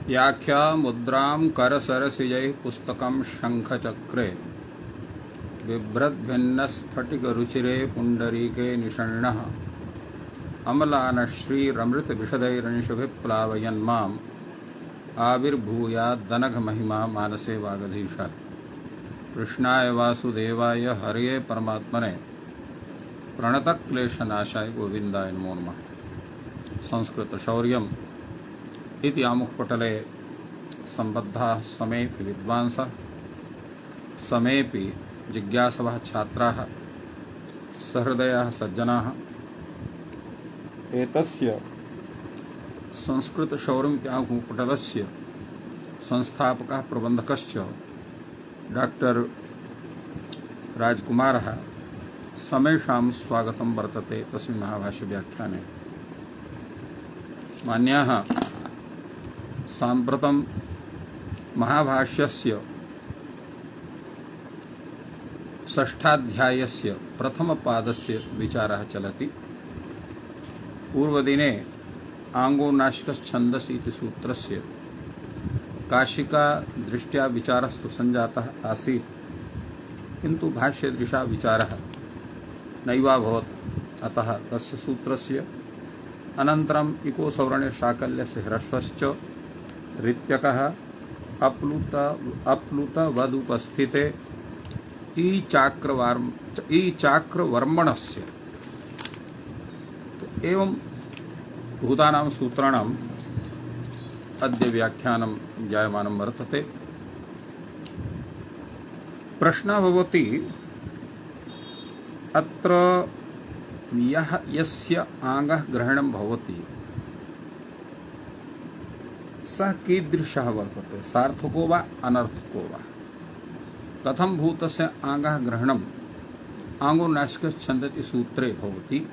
याख्या मुद्रां करसरसिजैः पुस्तकं शङ्खचक्रे बिभ्रद्भिन्नस्फटिकरुचिरे पुण्डरीके निषण्णः अमलानश्रीरमृतविशदैरंशुभिः प्लावयन्माम् आविर्भूयाद्दनघमहिमा मानसे वागधीशः। कृष्णाय वासुदेवाय हरये परमात्मने प्रणतक्लेशनाशाय गोविन्दाय नमो नमः। संस्कृतशौर्यम् इति आमुखपटले सम्बद्धाः समेऽपि विद्वांसः समेऽपि जिज्ञासवः छात्राः सहृदयाः सज्जनाः एतस्य संस्कृतशौर्यम् इति आमुखपटलस्य संस्थापकः प्रबन्धकश्च डॉक्टर राजकुमारः समेषां स्वागतं वर्तते तस्मिन् महाभाष्यव्याख्याने। मान्याः, साम्प्रतं महाभाष्यस्य षष्ठाध्यायस्य प्रथमपादस्य विचारः चलति। पूर्वदिने आङ्गोनासिकश्छन्दसि इति सूत्रस्य काशिका दृष्ट्या विचारस्तु सञ्जातः आसीत्, किन्तु भाष्यदृशा विचारः नैवाभवत्। अतः तस्य सूत्रस्य अनन्तरम् इको सवर्णे शाकल्यस्य ह्रस्वश्च ऋत्यकः अप्लुतवदुपस्थिते ईचाक्रवर्मणस्य। तो एवं भूतानां सूत्राणाम् अद्य व्याख्यानं जायमानं वर्तते। प्रश्नः भवति, अत्र यस्य आङ्गः ग्रहणं भवति सः कीदृशः वर्तते, सार्थको वा अनर्थको वा? कथं भूतस्य आङ्गः ग्रहणम् आङ्गोनासिकश्छन्दति सूत्रे भवति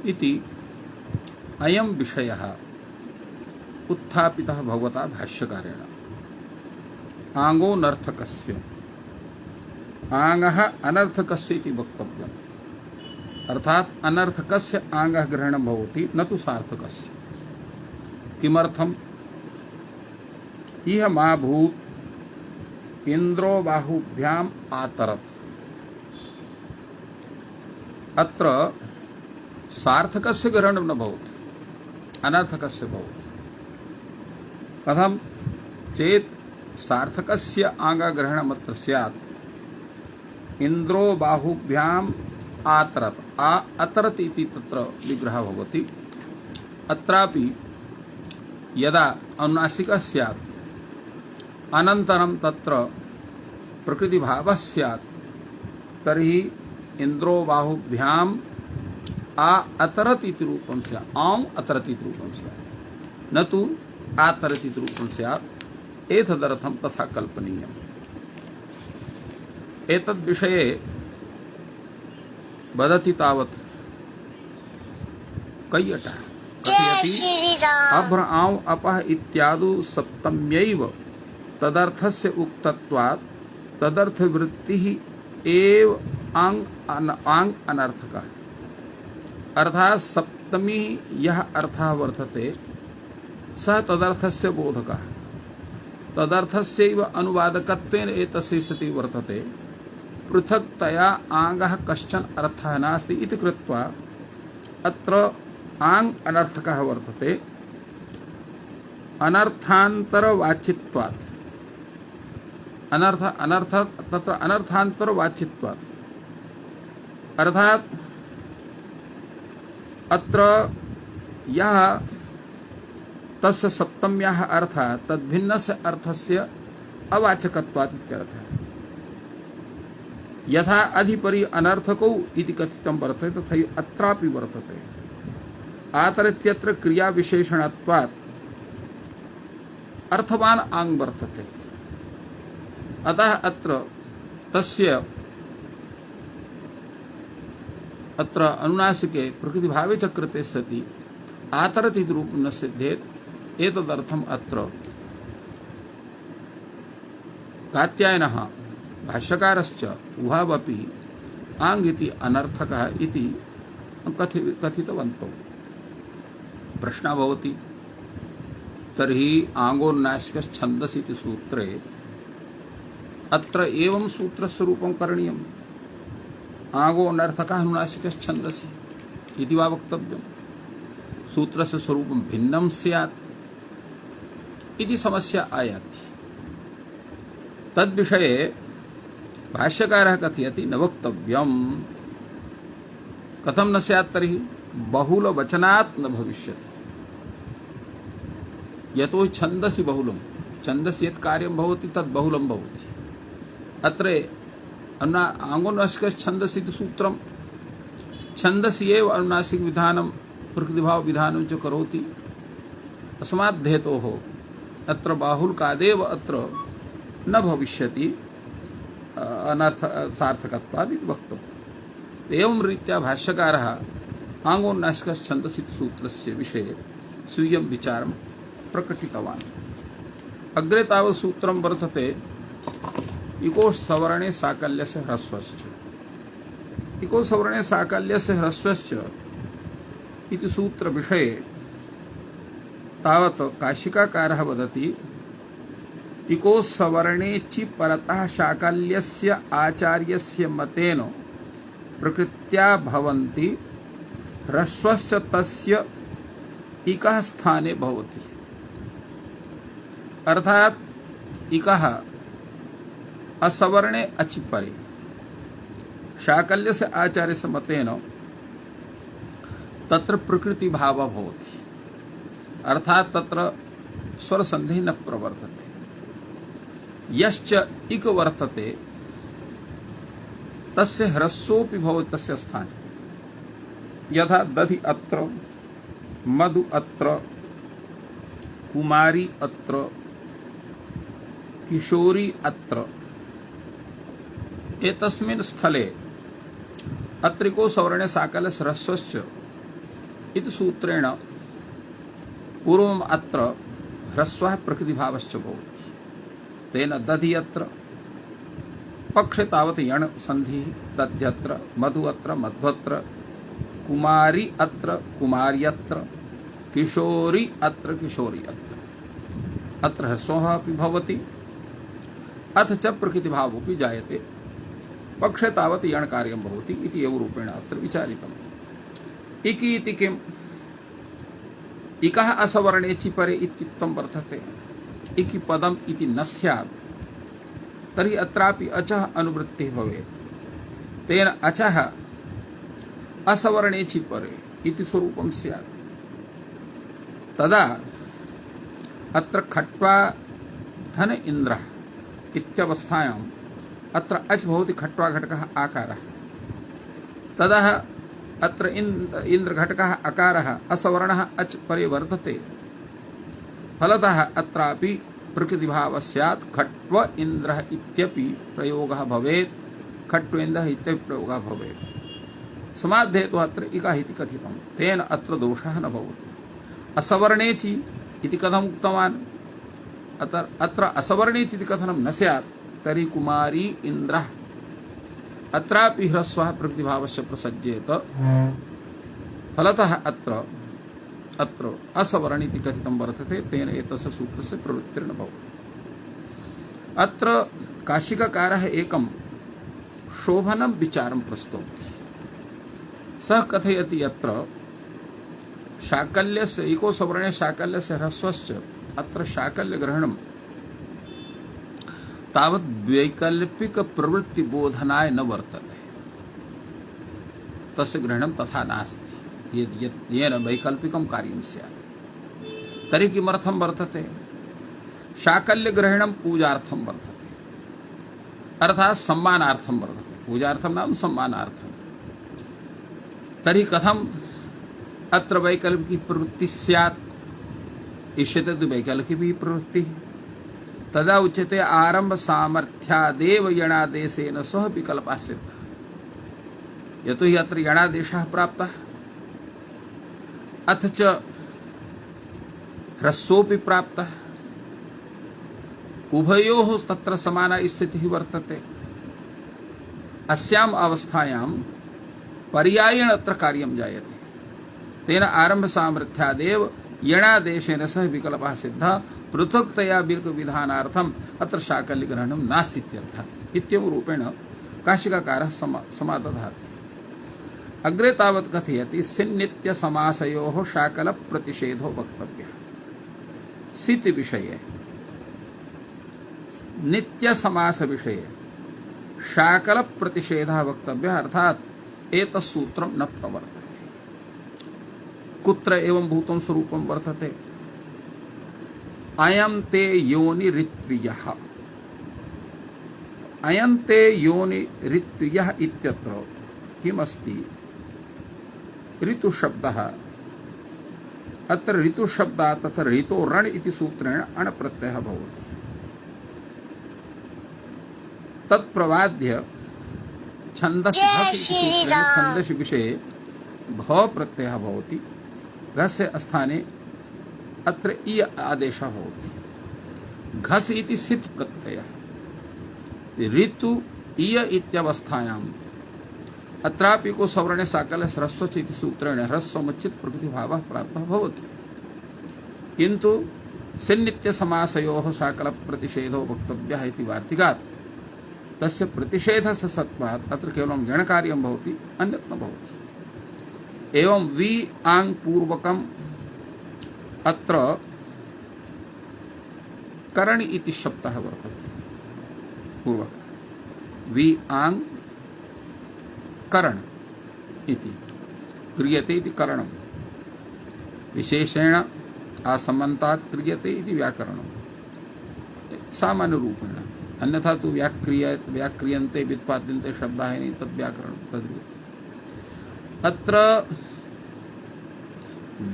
इति अयं विषयः उत्थापितः भगवता भाष्यकारेण। आङ्गोनर्थकस्य आङ्गः अनर्थकस्य इति वक्तव्यम्। अर्थात् अनर्थकस्य आङ्गः ग्रहणं भवति, न तु सार्थकस्य। किमर्थम्? इह मा भूत् इन्द्रो बाहुभ्याम् आतरत्। अत्र सार्थकस्य ग्रहणं न भवति, अनर्थकस्य भवति। कथं चेत् सार्थकस्य आङ्गग्रहणमत्र स्यात्। इन्द्रो बाहुभ्याम् आतरत्, अतरत् इति तत्र विग्रहः भवति। अत्रापि यदा अनुनासिकः स्यात् अनन्तरं तत्र प्रकृतिभावः स्यात्, तर्हि इन्द्रो बाहुभ्याम् अतरत् इति रूपं स्यात्, आम् अतरत् इति रूपं स्यात्, न तु आतरत् इति रूपं स्यात्। एतदर्थं तथा कल्पनीयम्। एतद्विषये वदति तावत् कैयटः कथयति, अभ्र आम् अपः इत्यादि सप्तम्यैव तदर्थस्य उक्तत्वात् तदर्थवृत्तिः एव आङ् अनर्थकः। अर्थात् सप्तमी यः अर्थः वर्तते सः तदर्थस्य बोधकः, तदर्थस्यैव अनुवादकत्वेन एतस्य स्थितिः वर्तते। पृथक्तया आङ्गः कश्चन अर्थः नास्ति इति कृत्वा अत्र आङ् अनर्थकः वर्तते। अनर्थान्तरवाचित्वात्, तत्र अनर्थान्तरवाचित्वात्, अर्थात् अत्र यः तस्य सप्तम्याः अर्थः तद्भिन्नस्य अर्थस्य अवाचकत्वात् इत्यर्थः। यथा अधिपरि अनर्थकौ इति कथितं वर्तते तथैव अत्रापि वर्तते। आतरित्यत्र क्रियाविशेषणत्वात् अर्थवान् आङ् वर्तते। अतः अत्र तस्य अत्र अनुनासिके प्रकृतिभावे च कृते सति आतरत् इति रूपं न सिद्धेत्। एतदर्थम् अत्र कात्यायनः भाष्यकारश्च उभावपि आङ् इति अनर्थकः इति कथितवन्तौ। प्रश्नः भवति, तर्हि आंगोन्नासिकश्छन्दसि इति सूत्रे अत्र एवं सूत्रस्य रूपं करणीयम्। आंगोऽनर्थकः अनुनासिकश्छन्दसि इति वा वक्तव्यम्। सूत्रस्य स्वरूपं भिन्नं स्यात् इति समस्या आयाति। तद्विषये भाष्यकारः कथयति न वक्तव्यम्। कथं न स्यात् तर्हि? बहुलवचनात् न भविष्यति। यतो हि छन्दसि बहुलं, छन्दसि यत् कार्यं भवति तद् बहुलं भवति। अत्र आंगोन्नासिकश्छन्दसि इति सूत्रं छन्दसि एव अनुनासिक विधानं प्रकृतिभाव विधानं च करोति। अस्मात् हेतोः अत्र बाहुल्कादेव अत्र न भविष्यति, सार्थकत्वात् इति वक्तव्यम्। एवं रीत्या भाष्यकारः आंगोन्नासिकश्छन्दसि इति सूत्रस्य विषये स्वीयं विचारं प्रकटितवान्। अग्रे तावत् सूत्रं वर्तते इको सवर्णे साकल्यस्य ह्रस्वश्च। इको सवर्णे साकल्यस्य ह्रस्वश्च इति सूत्र विषये तावत् काशिकाकारः वदति इको सवर्णे चि परतः शाकल्यस्य आचार्यस्य मतेन प्रकृत्या भवन्ति ह्रस्वश्च तस्य इकः स्थाने भवति। अर्थात इकः असवर्णे अचि परे शाकल्यस्य आचार्यस्य मतेन तत्र प्रकृति भाव भवति। अर्थात तत्र स्वर संधि न प्रवर्तते। यश्च इक वर्तते तस्य ह्रस्वोपि भवति तस्य स्थाने। यथा दधि अत्र, मधु अत्र, कुमारी अत्र, किशोरी अत्र। एतस्मिन् स्थले अत्रिको सवर्णे साकल्यस्य ह्रस्वश्च इति सूत्रेण पूर्वम् अत्र ह्रस्वः प्रकृतिभावश्च भवति। तेन दधि अत्र पक्षे तावत् यण् सन्धिः दध्यत्र, मधु अत्र, मध्वत्र, कुमारी अत्र, कुमार्यत्र, किशोरी अत्र, किशोरी अत्र। अत्र ह्रस्वः अपि भवति, अथ च प्रकृतिभावोऽपि जायते। पक्षे तावत् यण् कार्यं भवति इति एव रूपेण अत्र विचारितम्। इति इति किम्? इकः असवर्णे चि परे इत्युक्तं वर्तते। इति पदम् इति न स्यात् तर्हि अत्रापि अचः अनुवृत्तिः भवेत्। तेन अचः असवर्णे चि परे इति स्वरूपं स्यात्। तदा अत्र खट्वा धन इन्द्रः इत्यवस्थायाम् अत्र अच् भवति खट्वा घटकः आकारः। तदा अत्र इन्द्रघटकः अकारः असवर्णः अच् परे वर्तते। फलतः अत्रापि प्रकृतिभावः स्यात्। खट्व इन्द्रः इत्यपि प्रयोगः भवेत्, खट्वेन्द्रः इत्यपि प्रयोगः भवेत्। समाद्धेतु अत्र इकः इति कथितं। तेन अत्र दोषः न भवति। असवर्णेचि इति कथम् उक्तवान्? अत्र असवर्णेचि इति कथनं न स्यात् तर्हि कुमारी इन्द्रः अत्रापि ह्रस्वः प्रकृतिभावस्य प्रसज्येत। फलतः अत्र असवर्ण इति कथितं वर्तते। तेन एतस्य सूत्रस्य प्रवृत्तिर्न भवति। अत्र काशिकाकारः एकं शोभनं विचारं प्रस्तौति। सः कथयति यत्र शाकल्यस्य इको सवर्णे शाकल्यस्य ह्रस्वश्च अत्र शाकल्यग्रहणं तावत् वैकल्पिक प्रवृत्ति बोधनाय न वर्तते। तस्य ग्रहणं तथा नास्ति। येन वैकल्पिकं कार्यं स्यात् तर्हि किमर्थं वर्तते? शाकल्यग्रहणं पूजार्थं वर्तते, अर्थात् सम्मानार्थं वर्तते। पूजार्थं नाम सम्मानार्थं। तर्हि कथम् अत्र वैकल्पिकी प्रवृत्तिः स्यात्? इष्यते तु वैकल्पिकी प्रवृत्तिः। तदा उच्यते आरंभ सामर्थ्यादेव यणादेशेन सह विकल्पः सिद्धः। यतो हि अत्र यणादेशः प्राप्तः, अथ च ह्रस्वोऽपि प्राप्तः। उभयोः तत्र समाना स्थितिः वर्तते। अस्याम् अवस्थायां पर्यायेण अत्र कार्यं जायते। तेन आरंभ सामर्थ्यादेव यणादेशेन सह विकल्पः सिद्धः पृथक्तया विधानार्थम् अत्र शाकल्यग्रहणं नास्ति इत्यर्थः इत्येवं रूपेण काशिकाकारः समादधाति। अग्रे तावत् कथयति सिन्नित्यसमासयोः शाकलप्रतिषेधो वक्तव्यः। सिति विषये नित्यसमास विषये शाकलप्रतिषेधः वक्तव्यः, अर्थात् एतत्सूत्रं न प्रवर्तते। कुत्र एवं भूतं स्वरूपं वर्तते? अयं ते योनिरित्वियः। अयं ते योनिरित्वियः इत्यत्र किमस्ति? ऋतुशब्दः। अत्र ऋतुशब्दात् तथा ऋतो रण इति सूत्रेण अण् प्रत्ययः भवति। तत्प्रवाद्य छन्दसि छन्दसि विषये घ प्रत्ययः भवति। घस्य स्थाने अत्र इ आदेशः भवति। घस् इति सित् प्रत्ययः। ऋतु इय इत्यवस्थायाम् अत्रापि को सवर्णे साकल्य ह्रस्वच इति सूत्रेण ह्रस्वमुचित प्रकृतिभावः प्राप्तः भवति। किन्तु सिन्नित्यसमासयोः शाकलप्रतिषेधो वक्तव्यः इति वार्तिकात् तस्य प्रतिषेधस्य सत्त्वात् अत्र केवलं गणकार्यं भवति, अन्यत् न भवति। एवं वि आङ् पूर्वकम् अत्र करण इति शब्दः वर्तते। पूर्वक वि आङ् करण इति क्रियते इति करणं, विशेषेण आसमन्तात् क्रियते इति व्याकरणं सामान्य रूपेण। अन्यथा तु व्याक्रियन्ते व्युत्पाद्यन्ते शब्दाः नहीं तद् व्याकरणं तद्। अत्र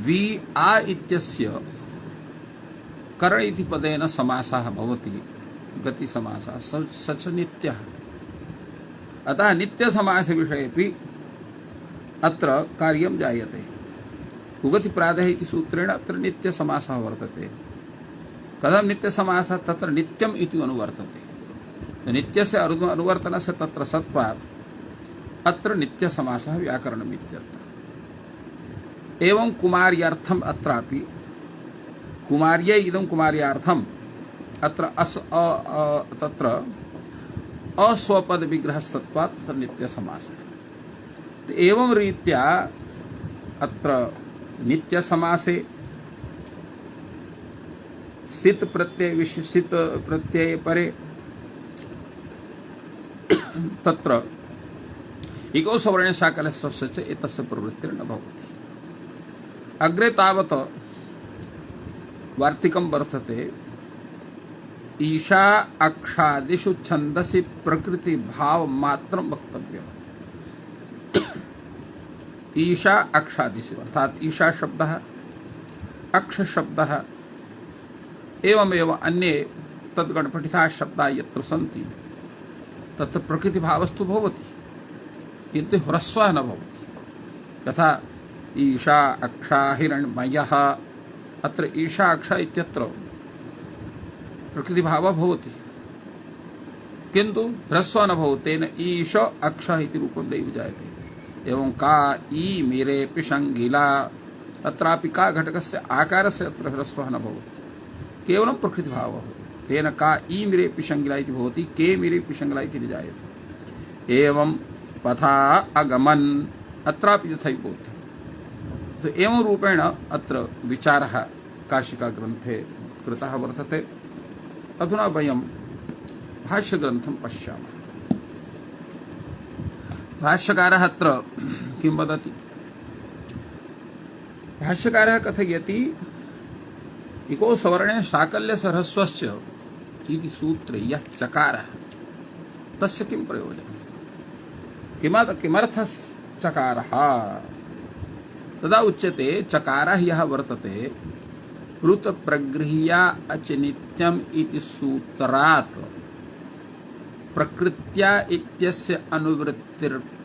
वि आ इत्यस्य करण इति पदेन समासः भवति, गतिसमासः सच नित्यः। अतः नित्यसमास विषयेपि अत्र कार्यं जायते। उगति प्रातः इति सूत्रेण अत्र नित्यसमासः वर्तते। कथं नित्यसमासः? तत्र नित्यम् इति अनुवर्तते। नित्यस्य अनुवर्तनस्य तत्र सत्त्वात् अत्र नित्यसमासः व्याकरणम् इत्यर्थः। एवं कुमार्यार्थम् अत्रापि कुमार्यै इदं कुमार्यार्थम् अत्र तत्र अस्वपद विग्रह सत्त्वात् तत्र नित्यसमासः। एवं रीत्या अत्र नित्यसमासे सित प्रत्यय सित प्रत्यय परे तत्र इको सवर्णे शाकलस्य च एतस्य प्रवृत्तिर्न भवति। अग्रे तावत् वार्तिकं वर्तते ईशा अक्षादिषु छन्दसि प्रकृति भाव मात्रं वक्तव्यम्। ईशा अक्षादिषु अर्थात ईशा शब्दः, अक्ष शब्दः एवमेव अन्ये तद्गणपठिताः शब्दाः यत्र सन्ति तत्र प्रकृति भावस्तु भवति, किन्तु ह्रस्वः न भवति। यथा ईशा अक्षा हिरण्मयः, अत्र ईशा अक्षा इत्यत्र प्रकृति भावः भवति, किन्तु ह्रस्वः न भवति। तेन ईश अक्षः इति रूपं नैव जायते। एवं का ई मीरे पिशङ्गिला, अत्रापि का घटकस्य आकारस्य अत्र ह्रस्वः न भवति, केवलं प्रकृति भावः भवति। तेन का ई मीरे पिशङ्गिला इति भवति, के मीरे पिशङ्गिला इति न जायते। एवं पथा अगमन्, अत्रापि तथैव भवति। तो एवं रूपेण अत्र विचारः काशिका ग्रन्थे कृतः वर्तते। अधुना वयं भाष्यग्रन्थं पश्यामः। भाष्यकारः अत्र किं वदति? भाष्यकारः कथयति इको सवर्णे साकल्यस्य ह्रस्वस्य इति सूत्रे यः चकारः तस्य किं प्रयोजनं? किमर्थः चकारः? तदा उच्यते चकारः यः वर्तते ऋत प्रगृह्या अचनित्यम् इति सूत्रात् प्रकृत्या इत्यस्य अनुवृत्तिर्भवेत्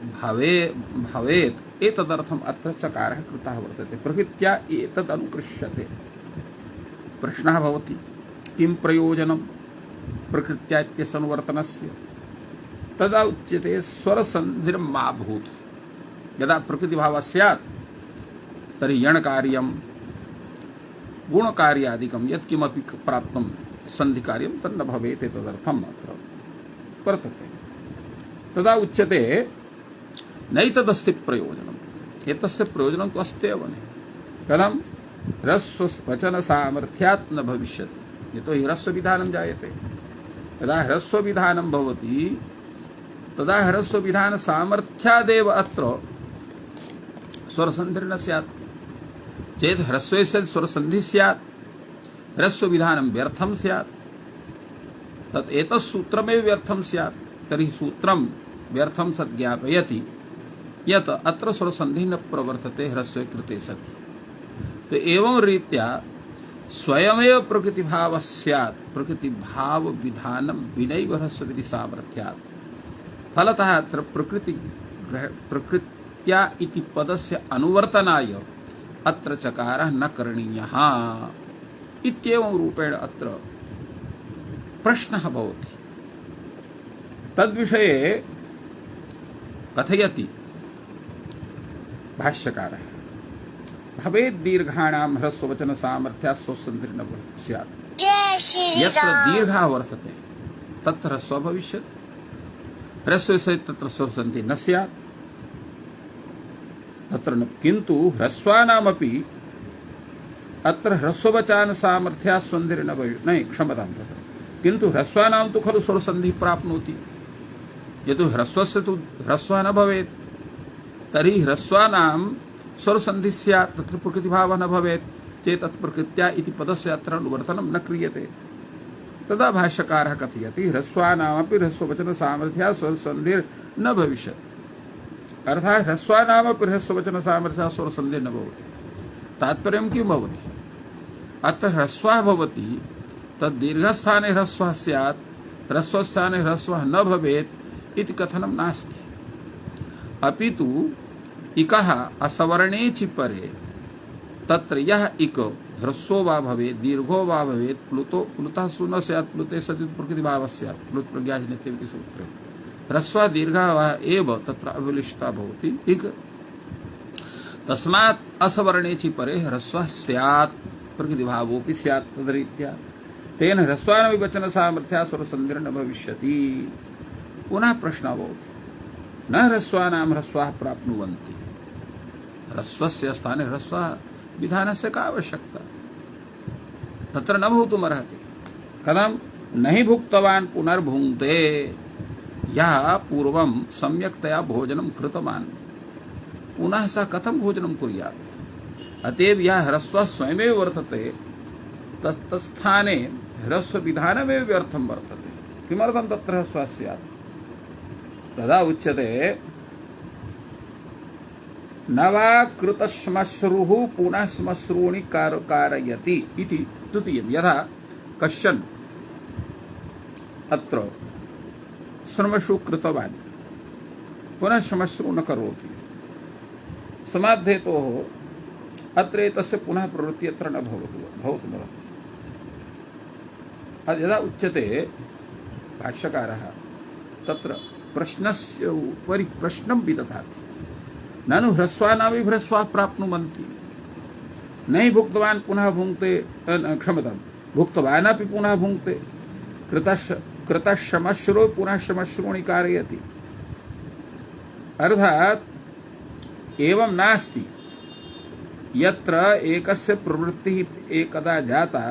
एतदर्थम् अत्र चकारः कृतः वर्तते। प्रकृत्या एतद् अनुकृष्यते। प्रश्नः भवति किं प्रयोजनं प्रकृत्या इत्यस्य अनुवर्तनस्य? तदा उच्यते स्वरसन्धिर्मा भूत्। यदा प्रकृतिभावः स्यात् तर्हि यणकार्यं गुणकार्यादिकं यत्किमपि प्राप्तं सन्धिकार्यं तन्न भवेत् तदर्थम् अत्र वर्तते। तदा उच्यते नैतदस्ति प्रयोजनम्। एतस्य प्रयोजनं तु अस्त्येव न। कथं? ह्रस्ववचनसामर्थ्यात् न भविष्यति। यतो हि ह्रस्वविधानं जायते। यदा ह्रस्वविधानं भवति तदा ह्रस्वविधानसामर्थ्यादेव अत्र स्वरसन्धिर्न स्यात्। चेत् ह्रस्वस्य स्वरसन्धिः स्यात्, ह्रस्वविधानं व्यर्थं स्यात्। तत् एतत् सूत्रमेव व्यर्थं स्यात्। तर्हि सूत्रं व्यर्थं सत् ज्ञापयति यत् अत्र स्वरसन्धिः न प्रवर्तते ह्रस्वे कृते सति। तो एवं रीत्या स्वयमेव प्रकृतिभावः स्यात्, प्रकृतिभावविधानं विनैव ह्रस्वविधि सामर्थ्यात्। फलतः अत्र प्रकृत्या इति पदस्य अनुवर्तनाय अत्र चकारः न करणीयः इत्येवं रूपेण अत्र प्रश्नः भवति। तद्विषये कथयति भाष्यकारः। भवेत् दीर्घाणां ह्रस्ववचन सामर्थ्यात् स्वसन्धिर्न स्यात्। यत्र दीर्घः वर्तते तत्र ह्रस्वः भविष्यति, ह्रस्वे सहित तत्र स्वसन्धिः न स्यात्। तत्र न, किन्तु ह्रस्वानामपि अत्र ह्रस्ववचन सामर्थ्यात् स्वसन्धिर्न भविष्यति। नहीं, क्षम्यतां तत्र। किन्तु ह्रस्वानां तु खलु स्वरसन्धिः प्राप्नोति। यतो ह्रस्वस्य तु ह्रस्वः न भवेत्, तर्हि ह्रस्वानां स्वरसन्धिः स्यात्, तत्र प्रकृतिभावः न भवेत् चेत् तत् प्रकृत्या इति पदस्य अत्र अनुवर्तनं न क्रियते। तदा भाष्यकारः कथयति ह्रस्वानामपि ह्रस्ववचन सामर्थ्यात् स्वरसन्धिर्न भविष्यति। अर्थात् ह्रस्वानामपि ह्रस्ववचन सामर्थ्यात् स्वरसन्धिर्न भवति। तात्पर्यं किं भवति? अत्र ह्रस्वः भवति, तद् दीर्घस्थाने ह्रस्वः स्यात्, ह्रस्वस्थाने ह्रस्वः न भवेत् इति कथनं नास्ति। अपितु इकः असवर्णे च परे तत्र यः इक ह्रस्वो वा भवेत् दीर्घो वा भवेत् प्लुतः सु न स्यात् प्लुते सति प्रकृतिभावः स्यात् प्लुत प्रज्ञाजनित्यम् इति सूत्रे ह्रस्वः दीर्घः वा एव तत्र अभिलिष्टा भवति। इक तस्मात् असवर्णे च परे ह्रस्वः स्यात् प्रकृतिभावोऽपि स्यात् तद्रीत्या तेन ह्रस्वानामपि वचनसामर्थ्यात् स्वरसन्धिर्न भविष्यति। पुनः प्रश्नः भवति न ह्रस्वानां ह्रस्वाः प्राप्नुवन्ति। ह्रस्वस्य स्थाने ह्रस्वः विधानस्य का आवश्यकता? तत्र न भवितुमर्हति। कथं? न हि भुक्तवान् पुनर्भुङ्क्ते। यः पूर्वं सम्यक्तया भोजनं कृतवान् पुनः सः कथं भोजनं कुर्यात्? अतएव यः ह्रस्वः स्वयमेव वर्तते तत्स्थाने ह्रस्वविधानमेव व्यर्थं वर्तते। किमर्थं तत्र ह्रस्वः स्यात्? तदा उच्यते न वा कृतश्मश्रुः पुनः श्मश्रूणि कारयति इति द्वितीयं। यथा कश्चन अत्र श्रमश्रु कृतवान् पुनः श्मश्रु न करोति, समाध्येतोः अत्र एतस्य पुनः प्रवृत्तिः अत्र न भवतुमर्हति। यदा उच्यते भाष्यकारः तत्र प्रश्नस्य उपरि प्रश्नं विदधाति। ननु ह्रस्वानामपि ह्रस्वाः प्राप्नुवन्ति। न हि भुक्तवान् पुनः भुङ्क्ते, क्षम्यतां, भुक्तवानपि पुनः भुङ्क्ते। कृतश्रमश्रो पुनः श्रमश्रूणि कारयति। अर्थात् एवं नास्ति यत्र एकस्य प्रवृत्तिः एकदा जाता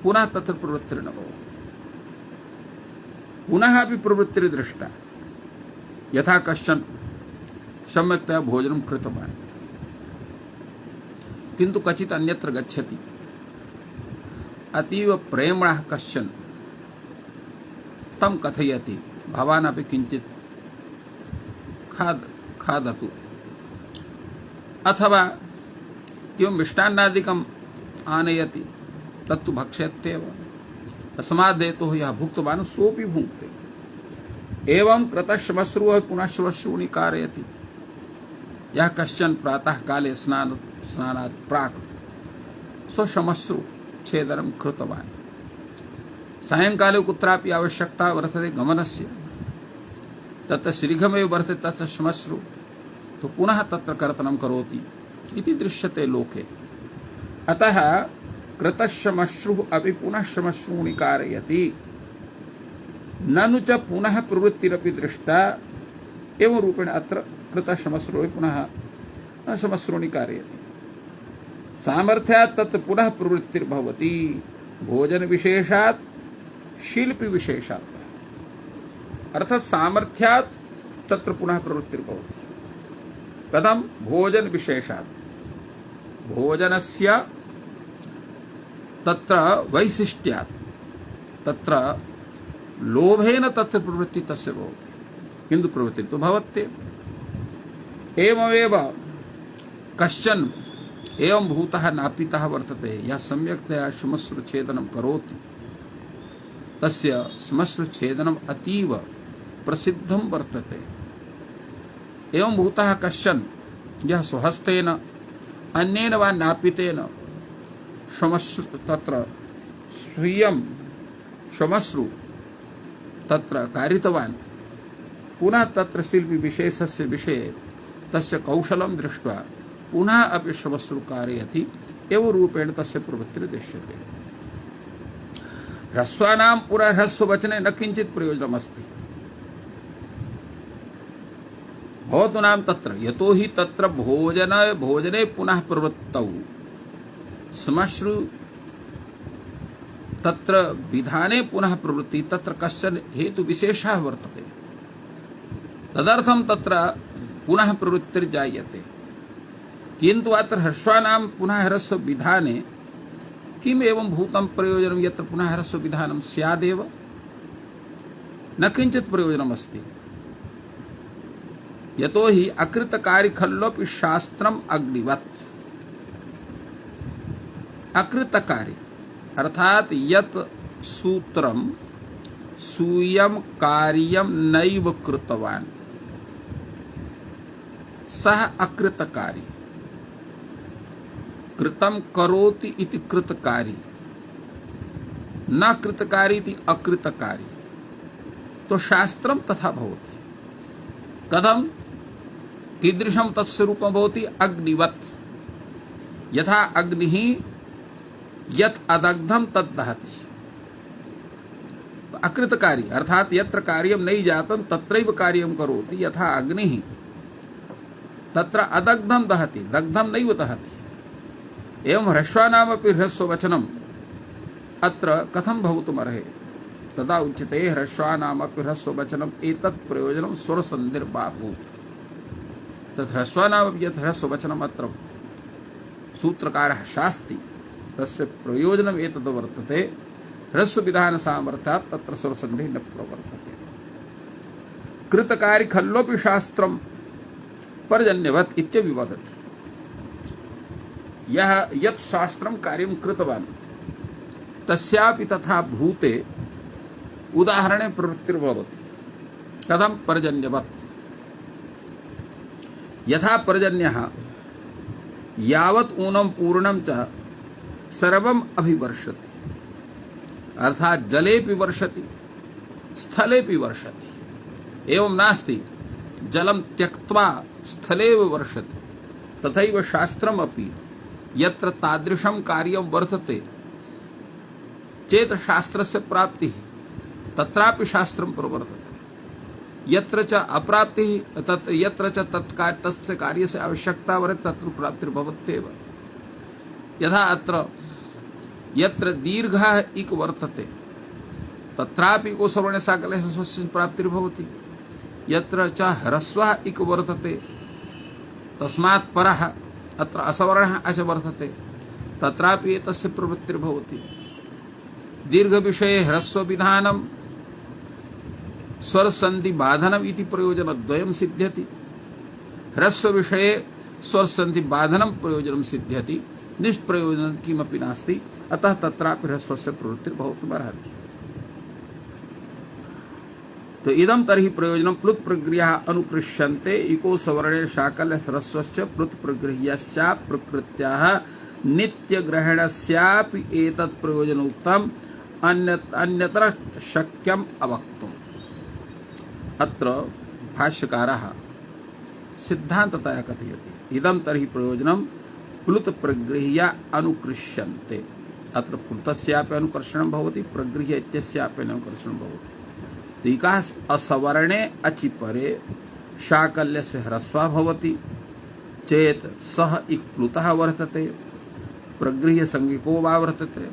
पुनः तत्र प्रवृत्तिर्न भवति। पुनः अपि प्रवृत्तिर्दृष्टा। यथा कश्चन सम्यक्तया भोजनं कृतवान् किन्तु क्वचित् अन्यत्र गच्छति, अतीव प्रेमणः कश्चन तं कथयति भवान् अपि किञ्चित् खादतु, अथवा किं मिष्टान्नादिकम् आनयति तत्तु भक्ष्यत्येव। तस्माद् हेतोः यः भुक्तवान् सोऽपि भुङ्क्ते। एवं कृतश्मश्रुः पुनः श्मश्रूणि कारयति। यः कश्चन प्रातः काले स्नानात् प्राक् स्वश्मश्रु छेदनं कृतवान्, सायंकाले कुत्रापि आवश्यकता वर्तते गमनस्य, तत्र शीघ्रमेव वर्तते तस्य श्मश्रु, तो पुनः तत्र कर्तनं करोति इति दृश्यते लोके। अतः कृतश्रमश्रुः अपि पुनः श्रमश्रूणि कारयति ननु च पुनः प्रवृत्तिरपि दृष्टा एवं रूपेण अत्र कृतश्रमश्रुः पुनः श्रमश्रूणि कारयति सामर्थ्यात् तत्र पुनः प्रवृत्तिर्भवति भोजन विशेषात् शिल्पि विशेषात् अर्थात सामर्थ्यात् तत्र पुनः प्रवृत्तिर्भवति कथं भोजन विशेषात् भोजनस्य तत्र वैशिष्ट्यात् तत्र लोभेन तत्र प्रवृत्ति तस्य भवति किन्तु प्रवृत्ति तो भवत्येव एवमेव कश्चन एवं भूतः नापितः वर्तते यः सम्यक्तया श्मश्रुच्छेदनं करोति तस्य श्मश्रुच्छेदनम् अतीव प्रसिद्धं वर्तते एवं भूतः कश्चन यः स्वहस्तेन अन्येन वा नापितेन श्मश्रु तत्र स्वीयं श्मश्रु तत्र कारितवान् पुनः तत्र शिल्पि विशेषस्य विषये तस्य कौशलं दृष्ट्वा पुनः अपि श्मश्रु कारयति एवं रूपेण तस्य प्रवृत्तिर्दृश्यते ह्रस्वानां पुनः ह्रस्ववचने न किञ्चित् प्रयोजनमस्ति भवतु नाम तत्र यतो हि तत्र भोजने पुनः प्रवृत्तौ श्मश्रु तत्र विधाने पुनः प्रवृत्ति तत्र कश्चन हेतु विशेषः वर्तते तदर्थं तत्र पुनः प्रवृत्तिर्जायते किन्तु अत्र ह्रस्वानां पुनः ह्रस्व विधाने किम एवं भूतं प्रयोजनं यत्र पुनः ह्रस्व विधानं स्यादेव न किञ्चित् प्रयोजनमस्ति यतो हि अकृतकारी खल्लोपि शास्त्रम अग्निवत् अकृतकारी अर्थात यत् सूत्रम सूयं कार्यं नैव कृतवान् सः अकृतकारी कृतं करोति इति कृतकारी न कृतकारी इति अकृतकारी तो शास्त्रम तथा भवति कथं कीदृशं तत्स्वरूपं भवति अग्निवत् यथा अग्निः यत् अदग्धं तद् दहति तो अकृतकारी अर्थात यत्र कार्यं नहीं जातं तत्रैव कार्यं करोति यथा अग्निः तत्र अदग्धं दहति दग्धं नैव दहति एवं ह्रस्वानामपि ह्रस्ववचनम् अत्र कथं भवितुमर्हति तदा उच्यते ह्रस्वानामपि ह्रस्ववचनम् एतत् प्रयोजनं स्वरसन्धिर्बाभूत् तत् ह्रस्वानामपि यत् ह्रस्ववचनम् अत्र सूत्रकारः शास्ति तस्य प्रयोजनम् एतद् वर्तते ह्रस्वविधानसामर्थ्यात् तत्र स्वरसन्धिः न प्रवर्तते कृतकारी खल्लोपि शास्त्रं पर्जन्यवत् इत्यविवदति यह यत् शास्त्रं कार्यं कृतवान् तस्यापि तथा भूते उदाहरणे प्रवृत्तिर्भवति कथं पर्जन्यवत् यथा पर्जन्यः यावत् ऊनं पूर्णं च सर्वम् अभिवर्षति अर्थात जलेपि वर्षति स्थलेपि वर्षति एवं नास्ति जलं त्यक्त्वा स्थलेव वर्षति तथैव शास्त्रमपि यत्र तादृशं कार्यं वर्तते चेत् शास्त्रस्य प्राप्तिः तत्रापि शास्त्रं प्रवर्तते यत्र च अप्राप्तिः तत्र यत्र च तस्य कार्यस्य आवश्यकता वर्तते तत्र प्राप्तिर्भवत्येव यथा अत्र यत्र दीर्घः इक् वर्तते तत्रापि इको सवर्णे साकले स्वस्य प्राप्तिर्भवति यत्र च ह्रस्वः इक् वर्तते तस्मात् परः अत्र असवर्णः अच वर्तते तत्रापि एतस्य प्रवृत्तिर्भवति दीर्घ विषये ह्रस्व विधानं स्वर संधि बाधनम इति प्रयोजनद्वयं सिद्ध्यति ह्रस्व विषये स्वर संधि बाधनम प्रयोजनं सिद्ध्यति निष्प्रयोजनं किमपि नास्ति अतः तत्रापि ह्रस्वस्य प्रवृत्तिर्भवितुमर्हति तो इदं तर्हि प्रयोजनं प्लुत प्रगृह्यः अनुकृष्यन्ते इको सवर्णे शाकल ह्रस्वस्य प्लुत प्रगृह्यश्च प्रकृत्याः नित्यग्रहणस्यापि एतत् प्रयोजनोक्तम् अन्यत्र शक्यम् अवक्तुम् अत्र भाष्यकारः सिद्धान्ततया कथयति इदं तर्हि प्रयोजनं प्लुत प्रगृह्य अनुकृष्यन्ते अत्र प्लुतस्यापि अनुकर्षणं भवति, प्रगृह्य इत्यस्यापि अनुकर्षणं भवति। टीका असवर्णे अचि परे शाकल्यस्य ह्रस्वः भवति चेत् सः इक् प्लुतः वर्तते, प्रगृह्य संज्ञको वा वर्तते,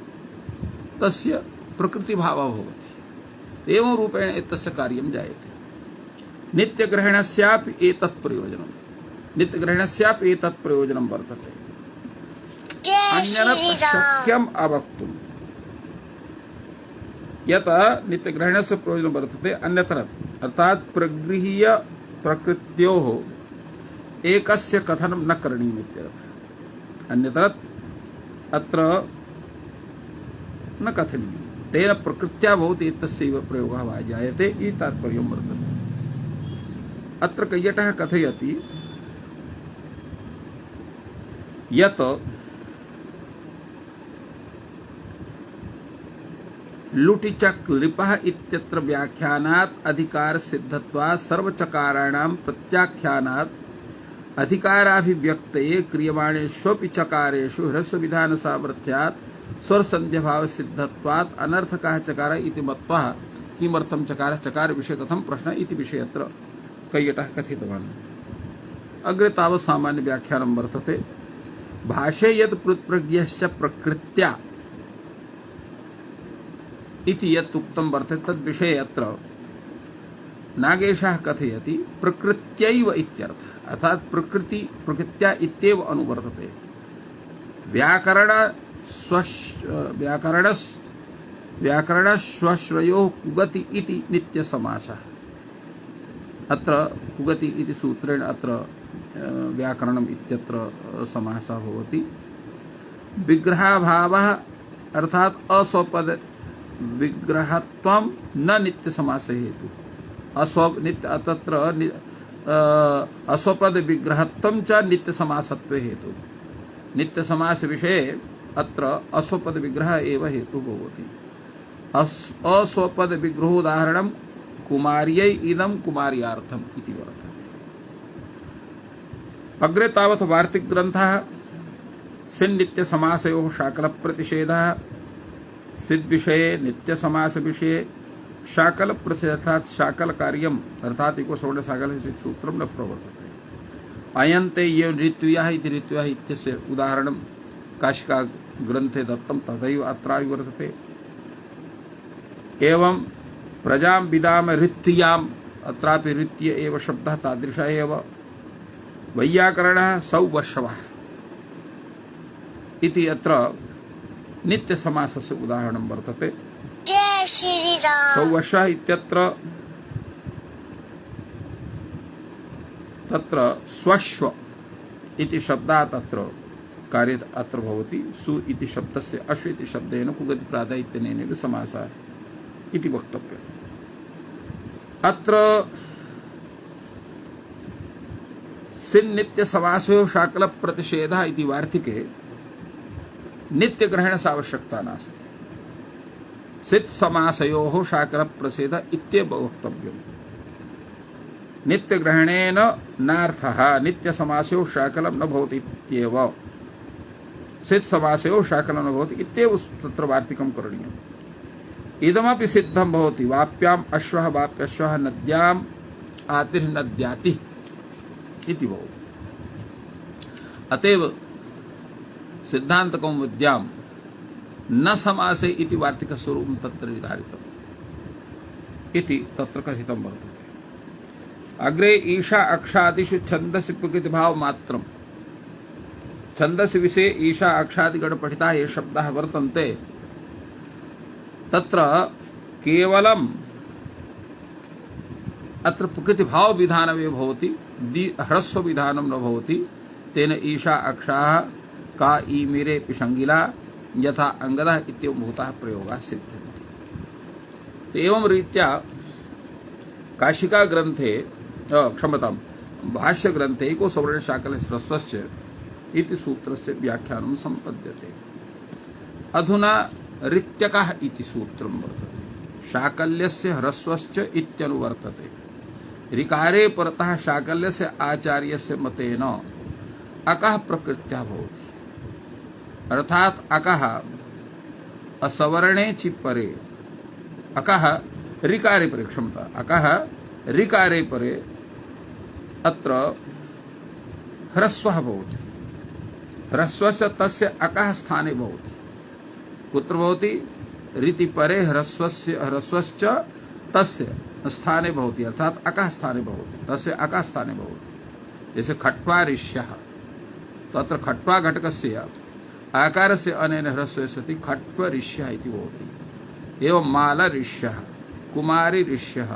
तस्य प्रकृतिभावः भवति। एवं रूपेण एतस्य कार्यं जायते। नित्यग्रहणस्यापि एतत् प्रयोजनं, नित्यग्रहणस्यापि एतत् प्रयोजनं वर्तते। अन्यत्र शक्यम् अवक्तुम्, यत नित्यग्रहणस्य प्रयोजनं वर्तते अन्यत्र, अर्थात् प्रगृह्य प्रकृत्योः एकस्य कथनं न करणीयम् इत्यर्थः। अन्यत्र अत्र न कथनीयम्, तेन प्रकृत्या भवति इत्यस्यैव प्रयोगः वा जायते इति तात्पर्यं वर्तते। अत्र कैयटः कथयति यत् लुटिचक् लिपः इत्यत्र व्याख्यानात् अधिकार सिद्धत्वात् सर्वचकाराणां प्रत्याख्यानात् अधिकाराभिव्यक्तये क्रियमाणेष्वपि चकारेषु ह्रस्वविधान सामर्थ्यात् स्वरसन्ध्यभाव सिद्धत्वात् अनर्थकः चकार इति मत्वा किमर्थं चकार, चकार विषय कथं प्रश्न इति विषये अत्र कैयटः कथितवान्। अग्रे तावत् सामान्य व्याख्यानं वर्तते। भाष्ये यत् प्लुत्प्रज्ञश्च प्रकृत्या इति यत् उक्तं वर्तते तद्विषये अत्र नागेशः कथयति प्रकृत्यैव इत्यर्थः, अर्थात् प्रकृत्या इत्येव अनुवर्तते। व्याकरणश्वश्रयोः कुगति इति नित्यसमासः। अत्र कुगति इति सूत्रेण अत्र व्याकरणम् इत्यत्र समासः भवति। विग्रहाभावः अर्थात् अस्वपद विग्रहत्वं न नित्यसमास हेतु, तत्र अस्वपद विग्रहत्वं च नित्यसमासत्वे हेतु। नित्यसमास विषये अत्र अस्वपद विग्रह एव हेतु भवति। अस्वपद विग्रहोदाहरणं कुमार्यै इदं कुमार्यार्थम् इति वर्तते। अग्रे तावत् वार्तिक ग्रन्थः सिन्नित्यसमासयोः शाकलप्रतिषेधः, सिद्ध विषये नित्य समास विषये शाकल प्रतिषेध अर्थात शाकल कार्यम अर्थात इको सवर्ण शाकल सूत्रम न प्रवर्तते। अयन्ते ये ऋत्वियः इति ऋत्वियः इत्यस्य उदाहरणं काशिका ग्रन्थे दत्तं तथैव अत्रापि वर्तते। एवं प्रजां विदाम ऋत्वियाम्, अत्रापि ऋत्य एव शब्दः तादृशः एव। वैयाकरणः सौवश्वः इति अत्र नित्य समासस्य उदाहरणं वर्तते। सौवश्वः इत्यत्र तत्र स्वश्व इति शब्दात् अत्र कार्य अत्र भवति। सु इति शब्दस्य अश्व इति शब्देन कुगति प्रातः इत्यनेन समासः इति वक्तव्यम्। अत्र सिन्नित्य समासयोः शाकल प्रतिषेधः इति वार्तिके नित्य ग्रहण आवश्यकता नास्ति। सित् समासयोः शाकल प्रतिषेध इत्येव वक्तव्यम्। नित्य ग्रहणेन नार्थः नित्य समासयोः शाकलं न भवति इत्येव। सित् समासयोः शाकलं न भवति इत्येव तत्र वार्तिकं करणीयम्। इदमपि सिद्धं भवति। वाप्याम् अश्वः वाप्यश्वः नद्याम् आतिर्नद्याति इति भवति। अतएव सिद्धांत कौमुद्यां न समासे इति वार्तिक स्वरूपं तत्र निर्धारितम् इति तत्र कथितं वर्तते। अग्रे ईशा अक्षादिषु छन्दसि प्रकृतिभाव मात्रम्। छन्दसि विषये ईशा अक्षादिगण पठिताः ये शब्दाः वर्तन्ते तत्र केवलम् अत्र प्रकृतिभाव विधानमेव भवति, ह्रस्व विधानं न भवति। तेन ईशा अक्षाः का ईमिरे पिशंगिला यथा अंगदः इत्येवं भूतः प्रयोगः सिद्ध्यन्ते। तो एवं रीत्या काशिका ग्रन्थे क्षमतां भाष्य ग्रन्थे एको सवर्ण शाकल ह्रस्वस्य इति सूत्रस्य व्याख्यानं सम्पद्यते। अधुना ऋत्यकः इति सूत्रं वर्तते। शाकल्यस्य ह्रस्वश्च इत्यनुवर्तते। ऋकारे परतः शाकल्यस्य आचार्यस्य मतेन अकः प्रकृत्या भवति। अर्थात अकः असवर्णे च परे अकः ऋकारे परे क्षमता अकः ऋकारे परे अत्र ह्रस्वः भवति ह्रस्वस्य तस्य अकः स्थाने भवति कुत्र भवति ऋति परे ह्रस्वश्च तस्य स्थाने भवति अर्थात अकः स्थाने भवति तस्य अकः स्थाने भवति जैसे खट्वा ऋष्यः तो अत्र खट्वा घटकस्य आकारस्य अनेन ह्रस्वे सति खट्व ऋष्यः इति भवति एवं माल ऋष्यः कुमारी ऋष्यः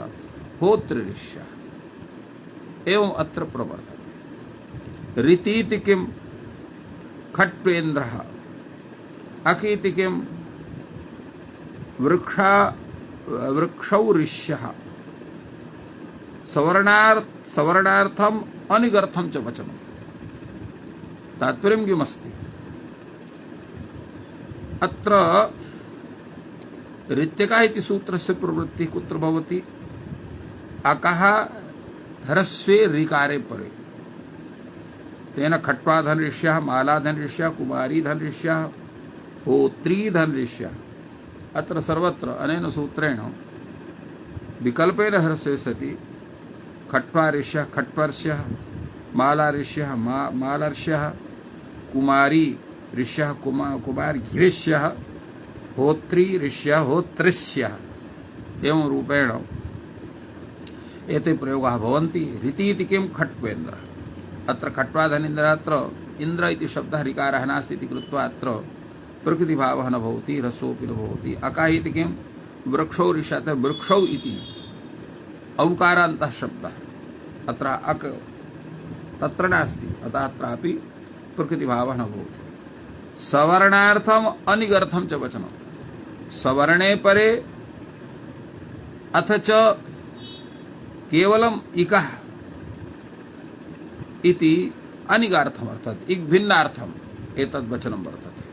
होत्र ऋष्यः एवं अत्र प्रवर्तते ऋतीति किं खट्वेन्द्रः अकीति किं वृक्षौ ऋष्यः सवर्णार्थम अनिगर्थम च वचनम् तात्पर्यं किमस्ति अत्र ऋत्यका इति सूत्रस्य प्रवृत्तिः कुत्र भवति अकः ह्रस्वे ऋकारे परे तेन खट्वा धनऋष्यः माला धनऋष्यः कुमारी धनऋष्यः होत्री धनऋष्यः अत्र सर्वत्र अनेन सूत्रेण विकल्पेन ह्रस्वे सति खट्वा ऋष्यः खट्वर्ष्यः माला ऋष्यः मालर्ष्यः कुमारी ऋष्यः कुमारी ऋष्यः होत्री ऋष्यः होत्रस्यः एवं रूपेण एते प्रयोगाः भवन्ति ऋतीति किं खट्वेन्द्रः अत्र खट्वाधनेन्द्रः अत्र इन्द्र इति शब्दः ऋकारः नास्ति इति कृत्वा अत्र प्रकृतिभावः न भवति ह्रस्वोऽपि न भवति अकः इति किं वृक्षौ ऋष्यः वृक्षौ इति औकारान्तः शब्दः अत्र अक तत्र नास्ति अतः अत्रापि प्रकृतिभावः न भवति सवर्णार्थम अनिगर्थम च वचनम् सवर्णे परे अथ च केवलम् इकः इति अनिगार्थम अर्थात् इक भिन्नार्थम एतद् वचनं वर्तते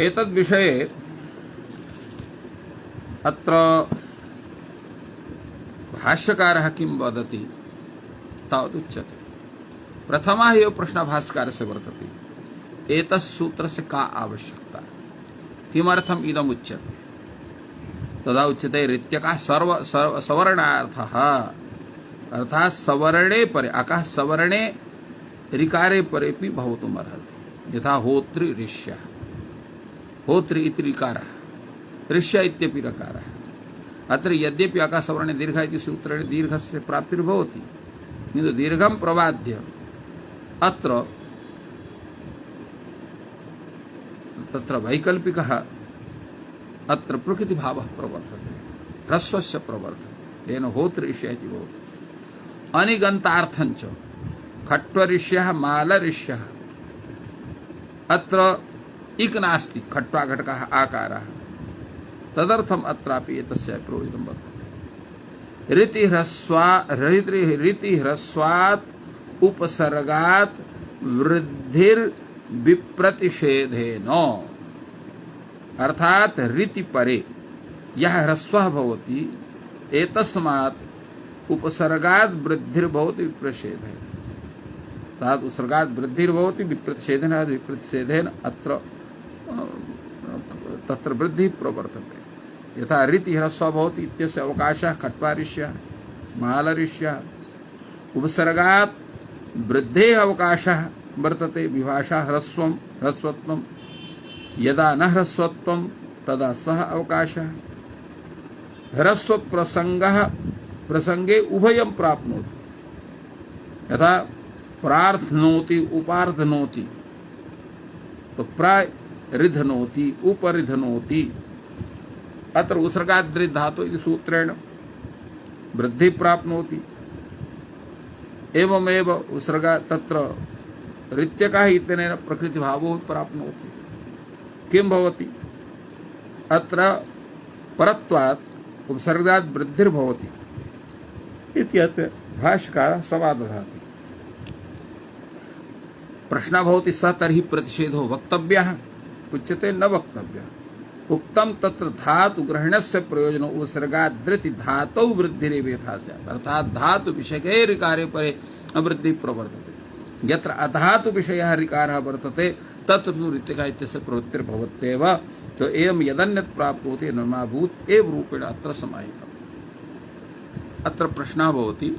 एतद् विषये अत्र भाष्यकारः किं वदति तावदुच्यते प्रथमः एव प्रश्नः भाष्यकारस्य वर्तते एतस्य सूत्रस्य का आवश्यकता किमर्थम् इदम् उच्यते तदा उच्यते ऋत्यकः सवर्णार्थः अर्थात् सवर्णे परे अकः सवर्णे ऋकारे परेपि भवितुम् अर्हति यथा होत्री ऋष्यः होत्री इति ऋकारः ऋष्य इत्यपि ऋकारः अत्र यद्यपि अकः सवर्णे दीर्घ इति सूत्रेण दीर्घस्य प्राप्तिर्भवति किन्तु दीर्घं प्रवाद्य अत्र तत्र वैकल्पिकः अत्र प्रकृतिभावः प्रवर्तते ह्रस्वस्य प्रवर्तते तेन होतृष्यः इति भवति अनिगन्तार्थञ्च खट्वऋष्यः मालऋष्यः अत्र इक् नास्ति खट्वा घटकः आकारः तदर्थम् अत्रापि एतस्य प्रयोजनं वर्तते ऋतिह्रस्वात् उपसर्गात् वृद्धिर्विप्रतिषेधेन अर्थात ऋति परे यह ह्रस्वः भवति एतस्मात् उपसर्गात् वृद्धिर्भवति विप्रतिषेधेन अर्थात् उपसर्गात् वृद्धिर्भवति विप्रतिषेधेन अत्र तत्र वृद्धिः प्रवर्तते यथा ऋति ह्रस्वः भवति इत्यस्य अवकाशः खट्वाऋष्यः मालऋष्यः उपसर्गात् वृद्धेः अवकाशः वर्तते विभाषा ह्रस्वत्वं यदा न ह्रस्वत्वं तदा सः अवकाशः ह्रस्व प्रसंगे उभयं प्राप्नोति यथा प्रार्थनोति उपार्थनोति तो प्रारिधनोति उपरिधनोति अत्र उसर्गाद् धातु इति सूत्रेण वृद्धि प्राप्नोति एवमेव उसर्गा तत्र ऋत्यकः इत्यनेन प्रकृतिभावो प्राप्नोति किं भवति अत्र परत्वात् उपसर्गात् वृद्धिर्भवति इत्यत्र भाष्यकारः समादधाति प्रश्नः भवति स तर्हि प्रतिषेधो वक्तव्यः उच्यते न वक्तव्यः उक्तं तत्र धातु ग्रहणस्य प्रयोजनो उपसर्गाद् धातौ वृद्धिरेव यथा स्यात् अर्थात् धातु विषये ऋकारे परे वृद्धिः प्रवर्तते यत्र अधातु विषयः ऋकारः वर्तते तत्र ऋत्यका इत्यस्य प्रवृत्तिर्भवत्येव। तो एवं यदन्यत् प्राप्नोति नर्माभूत एव रूपेण अत्र समाहितम्। अत्र प्रश्नः भवति,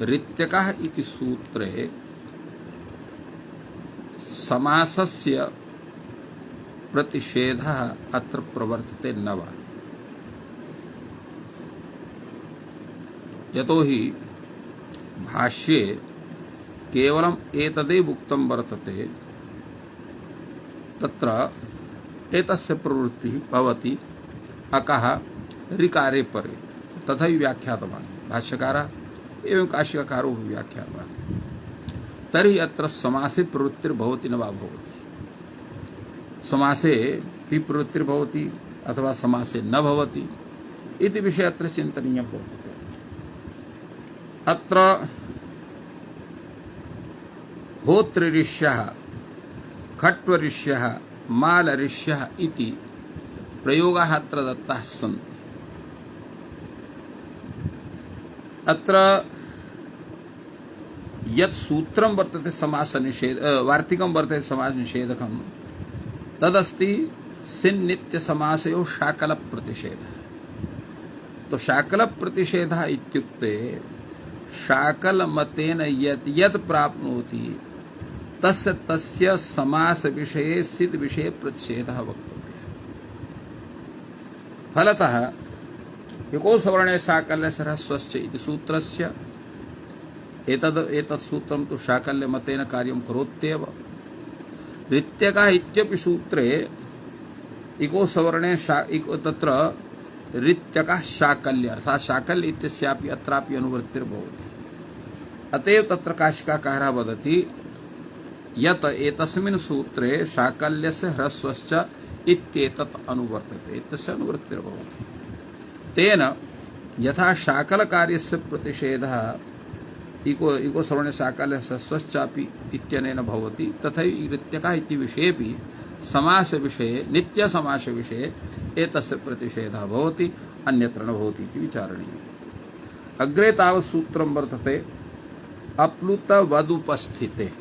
ऋत्यकः इति सूत्रे समासस्य प्रतिषेधः अत्र प्रवर्तते न वा? यतोहि भाष्ये केवलम् एतदेव उक्तं वर्तते, तत्र एतस्य प्रवृत्तिः भवति अकः ऋकारे परे, तथैव व्याख्यातवान् भाष्यकारः एवं काशिकाकारो व्याख्यातवान्। तर्हि अत्र समासे प्रवृत्तिर्भवति न वा भवति? समासे भी प्रवृत्तिर्भवति अथवा समासे न भवति इति विषये अत्र चिन्तनीयं वर्तते। अत्र होतृऋष्यः, खट्वऋष्यः, मालऋष्यः इति प्रयोगाः अत्र दत्ताः सन्ति। अत्र यत् सूत्रं वर्तते समास निषेध वार्तिकं वर्तते समास निषेधकं, तदस्ति सिन् नित्य समासयोः शाकल प्रतिषेधः। तो शाकल प्रतिषेधः इत्युक्ते शाकल मतेन यत् यत् प्राप्नोति तस्य तस्य समास विषये सिद्ध विषये प्रतिषेधः वक्तव्यः। फलतः एको सवर्णे साकल्यस्य ह्रस्वस्य इति सूत्रस्य एतत् सूत्रं तु शाकल्य मतेन कार्यं करोत्येव। ऋत्यकः इत्यपि सूत्रे इको सवर्णे तत्र ऋत्यकः शाकल्य अर्थात् शाकल्य इत्यस्यापि अत्रापि अनुवृत्तिर्भवति। अतएव तत्र काशिकाकारः वदति यत् एतस्मिन् सूत्रे शाकल्यस्य ह्रस्वश्च इत्येतत् अनुवर्तते, इत्यस्य अनुवृत्तिर्भवति। तेन यथा शाकलकार्यस्य प्रतिषेधः इको सवर्णे शाकल्यस्य ह्रस्वश्चापि इत्यनेन भवति, तथैव ऋत्यकः इति विषयेपि समास विषये नित्य समास विषये एतस्य प्रतिषेधः भवति, अन्यत्र न भवति इति विचारणीयम्। अग्रे तावत् सूत्रं वर्तते अप्लुतवदुपस्थिते।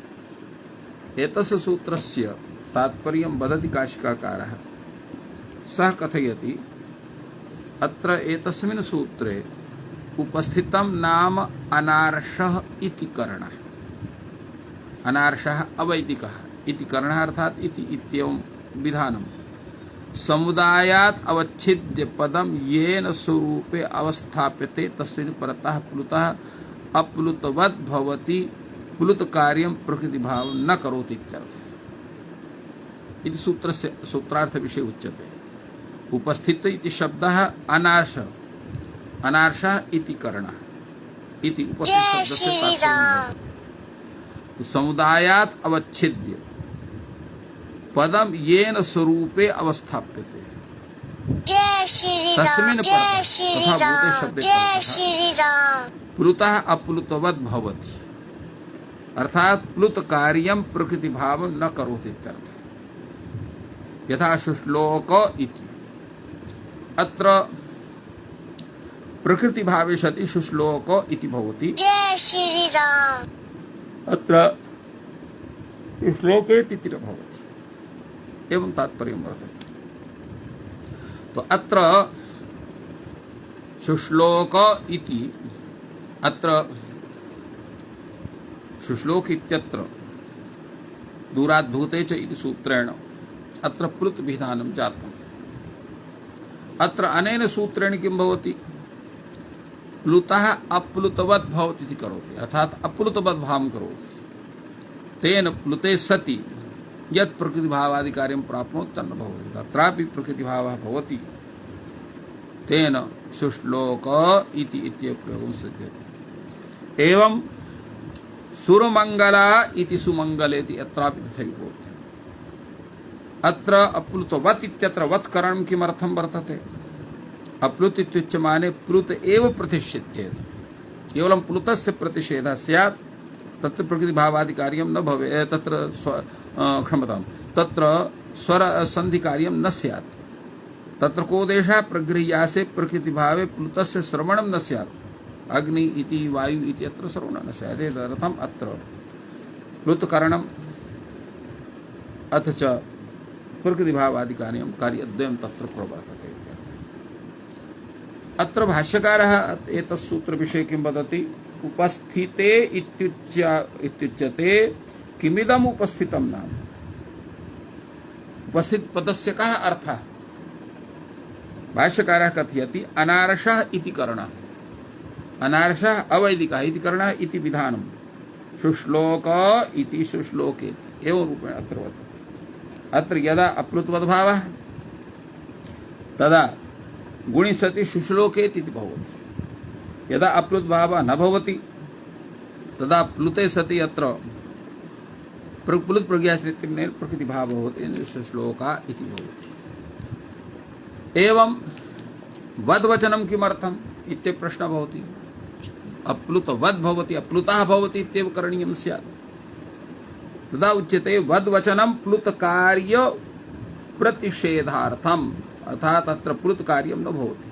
एतस्य सूत्रस्य तात्पर्यं वदति काशिकाकारः। सः कथयति अत्र एतस्मिन् सूत्रे उपस्थितं नाम अनार्षः इति करणः। अनार्षः अवैदिकः इति करणः अर्थात् इति इत्येवं विधानं। समुदायात् अवच्छिद्य पदं येन स्वरूपे अवस्थाप्यते तस्मिन् परतः प्लुतः अप्लुतवद् भवति, प्लुत कार्यं प्रकृतिभावं न करोति इत्यर्थः। इति सूत्रस्य सूत्रार्थ विषये उच्यते। उपस्थित इति शब्दः अनार्षः, अनार्षः इति करणः इति उपस्थित शब्दस्य तात्पर्यं। तो समुदायात् अवच्छिद्य पदम येन स्वरूपे अवस्थाप्यते तस्मिन् तथा भूते शब्दे प्लुतः अप्लुतवद् भवति, अर्थात प्लुत कार्यं प्रकृति भाव न करोति इत्यर्थः। यथा शुश्लोक इति अत्र प्रकृति भावे सति शुश्लोक इति भवति। जय श्री राम। अत्र श्लोके इति न भवति, एवं तात्पर्यं वर्तते। तो अत्र शुश्लोक इति अत्र शुश्लोक इत्यत्र दूरात् भूते च इति सूत्रेण अत्र प्लुत विधानं जातम्। अत्र अनेन सूत्रेण किं भवति? प्लुतः अप्लुतवद् भवति इति करोति, अर्थात् अप्लुतवद् भावं करोति। तेन प्लुते सति यत् प्रकृतिभावादि कार्यं प्राप्नोति तन्न भवति, तत्रापि प्रकृतिभावः भवति। तेन शुश्लोक इति इत्येव प्रयोगं सिद्ध्यति। एवं सुरमंगला इति सुमंगलेति अत्रापि तथैव भवति। अत्र अप्लुतवत् इत्यत्र वत् करणं किमर्थं वर्तते? अप्लुत इत्युच्यमाने प्लुत एव प्रतिषिध्येत। केवलं प्लुतस्य प्रतिषेधः स्यात्, तत्र प्रकृतिभावादि कार्यं न भवेत्, तत्र क्षमतां तत्र स्वर संधि कार्यं न स्यात्। तत्र को देशः प्रगृह्यासे प्रकृतिभावे प्लुतस्य श्रवणं न स्यात्। अग्नि इति वायु इति अत्र श्रवणं न स्यात्। तदर्थम् अत्र प्लुतकरणं अथ च प्रकृतिभावादि कार्यद्वयं तत्र प्रवर्तते। अत्र भाष्यकारः एतत् सूत्रविषये किं वदति? उपस्थिते इत्युच्यते किमिदम् उपस्थितं नाम। उपस्थित पदस्य कः अर्थः? भाष्यकारः कथयति अनार्षः इति करणः, अनार्षः अवैदिकः इति करणः इति विधानं, शुश्लोक इति शुश्लोके एवं रूपेण अत्र वर्तते। अत्र यदा अप्लुतवद्भावः तदा गुणि सति शुश्लोकेति भवति। यदा अप्लुतभावः न भवति तदा प्लुते सति अत्र प्लुत प्रज्ञाश्रितेन प्रकृतिभावः भवति, शुश्लोका इति भवति। एवं वद्वचनं किमर्थम् इत्येव प्रश्नः भवति। अप्लुतवद् भवति, अप्लुतः भवति इत्येव करणीयं स्यात्। तदा उच्यते वद्वचनं प्लुतकार्य प्रतिषेधार्थम्, अर्थात् अत्र प्लुतकार्यं न भवति।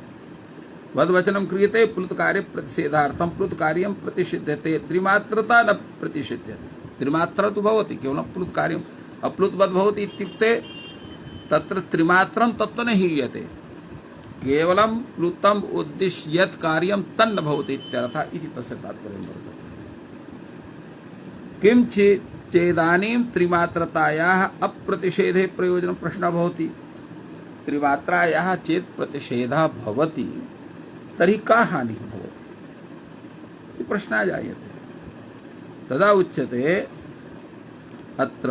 वद्वचनं क्रियते प्लुतकार्य प्रतिषेधार्थं, प्लुतकार्यं प्रतिषिध्यते, त्रिमात्रता न प्रतिषिध्यते। त्रिमात्रा तु भवति, केवलं प्लुतकार्यम् अप्लुतवद् भवति इत्युक्ते तत्र त्रिमात्रं तत्त्व न हीयते, केवलं प्लुतम् उद्दिश्य यत् कार्यं तन्न भवति इत्यर्थः इति तस्य तात्पर्यं वर्तते। किं चेदानीं त्रिमात्रतायाः अप्रतिषेधे प्रयोजनं प्रश्नः भवति। त्रिमात्रायाः चेत् प्रतिषेधः भवति तर्हि का हानिः भवति, प्रश्नः जायते। तदा उच्यते अत्र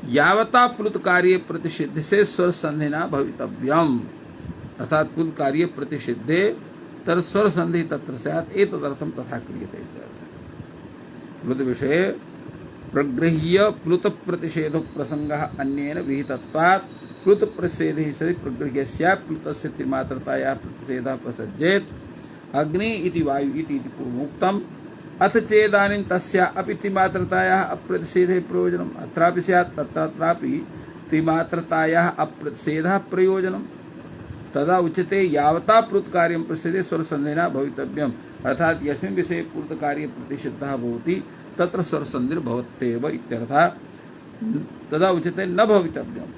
यावता प्लुत कार्ये प्रतिषिद्धे से स्वर संधिना भवितव्यम, अर्थात प्लुत कार्ये प्रतिषिद्धे तर स्वर संधि तत्र स्यात् एतदर्थं तथा क्रियते। प्लुत विषये प्रगृह्य प्लुत प्रतिषेधो प्रसंगः अन्येन विहितत्वात् प्लुत प्रतिषेधे सति प्रगृह्यस्य प्लुतस्य त्रिमात्रतायाः प्रतिषेधः प्रसज्येत। अग्नि इति वायु इति पूर्वोक्तम्। अथ चेदानीं तस्या अपि त्रिमात्रतायाः अप्रतिषेधे प्रयोजनम्, अत्रापि स्यात् तत्रापि त्रिमात्रतायाः अप्रतिषेधः प्रयोजनम्। तदा उच्यते यावता प्लुतकार्यं प्रतिषेधे स्वरसन्धिना भवितव्यम्, अर्थात् यस्मिन् विषये प्लुतकार्ये प्रतिषिद्धः भवति तत्र स्वरसन्धिर्भवत्येव इत्यर्थः। तदा उच्यते न भवितव्यम्।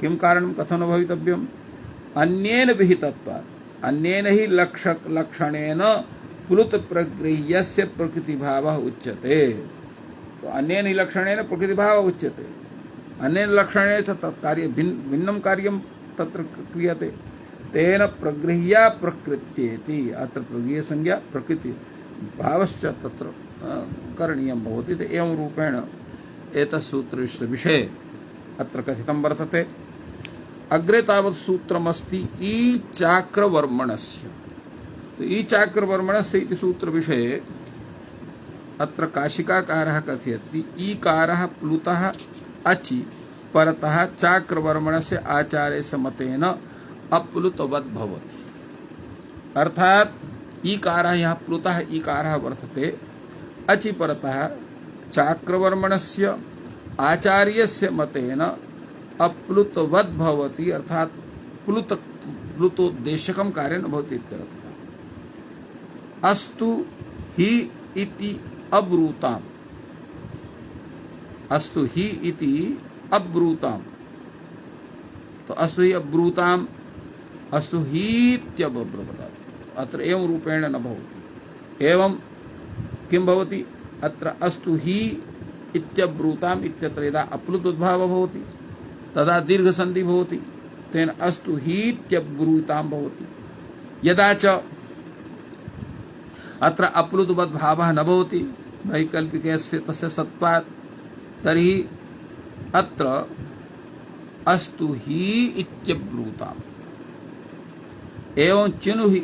किं कारणं, कथं न भवितव्यम्? अन्येन विहितत्वात्, अन्येन ही लक्षणेन प्लुत प्रगृह्यस्य प्रकृतिभावः उच्यते। तो अन्येन ही लक्षणेन प्रकृतिभावः उच्यते, अन्येन लक्षणेन च तत्कार्य भिन्नं कार्यं तत्र क्रियते। तेन प्रगृह्या प्रकृत्येति, अत्र प्रगृह्य संज्ञा प्रकृति भावश्च तत्र करणीयं भवति। एवं रूपेण एतत् सूत्रस्य विषये अत्र कथितं वर्तते। अग्रे तावत् सूत्रमस्ति ई चाक्रवर्मणस्य। तो ई चाक्रवर्मणस्य इति सूत्रविषये अत्र काशिकाकारः कथयति ईकारः प्लुतः अचि परतः चाक्रवर्मणस्य आचार्यस्य मतेन अप्लुतवद् भवति। अर्थात् ईकारः यहाँ प्लुतः ईकारः वर्तते, अचि परतः चाक्रवर्मणस्य आचार्यस्य मतेन अप्लुतवद् भवति, अर्थात् प्लुतोद्देश्यकं कार्यं न भवति इत्यर्थः। अस्तु हि इति अब्रूताम्, अस्तु हि इति अब्रूताम्। तो अस्तु हि अब्रूताम्, अस्तु हीत्यब्रूताम्, अत्र एवं रूपेण न भवति। एवं किं भवति, अत्र अस्तु हि इत्यब्रूताम् इत्यत्र यदा अप्लुतोद्भावः भवति तदा दीर्घसन्धि भवति, तेन अस्तु हीत्यब्रूताम् भवति। यदा च अत्र अप्लुतवद्भावः न भवति वैकल्पिकस्य तस्य सत्त्वात्, तर्हि अत्र अस्तु हि इत्यब्रूताम्। एवं चिनुहि